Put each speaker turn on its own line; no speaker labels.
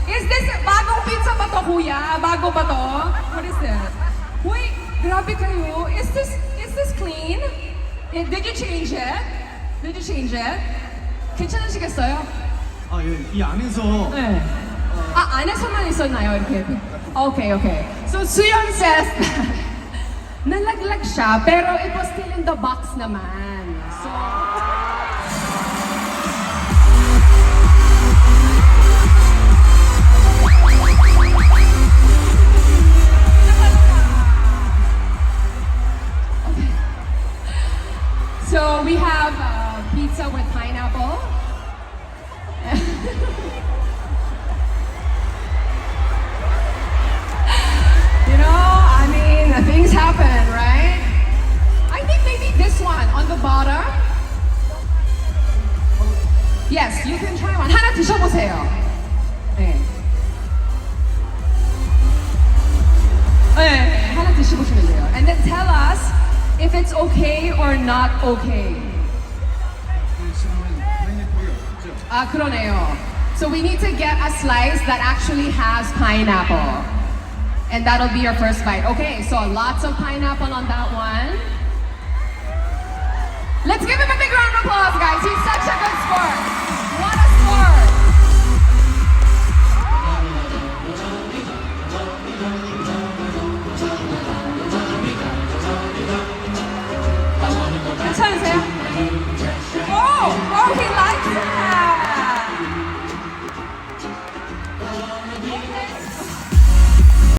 Is this bagong pizza ba to, kuya? Bago ba to? What is this? Wait, grabe kayo. Is this clean? Did you change it? Did you change it? 괜찮으시겠어요?
아, 예, 이 안에서
네. 안에서만 있었나요? 이렇게. Okay, okay. So Suyon says nalaglag siya, pero it was still in the box naman. So So we have pizza with pineapple. You know, I mean, things happen, right? I think maybe this one on the bottom. Yes, you can try one. 하나 드셔보세요. 네. 네, 하나 드셔보시면 돼요. And then tell us if it's okay or not okay. 그러네요. So we need to get a slice that actually has pineapple. And that'll be your first bite. Okay, so lots of pineapple on that one. Let's give him a big round of applause, guys. He's such a good sport.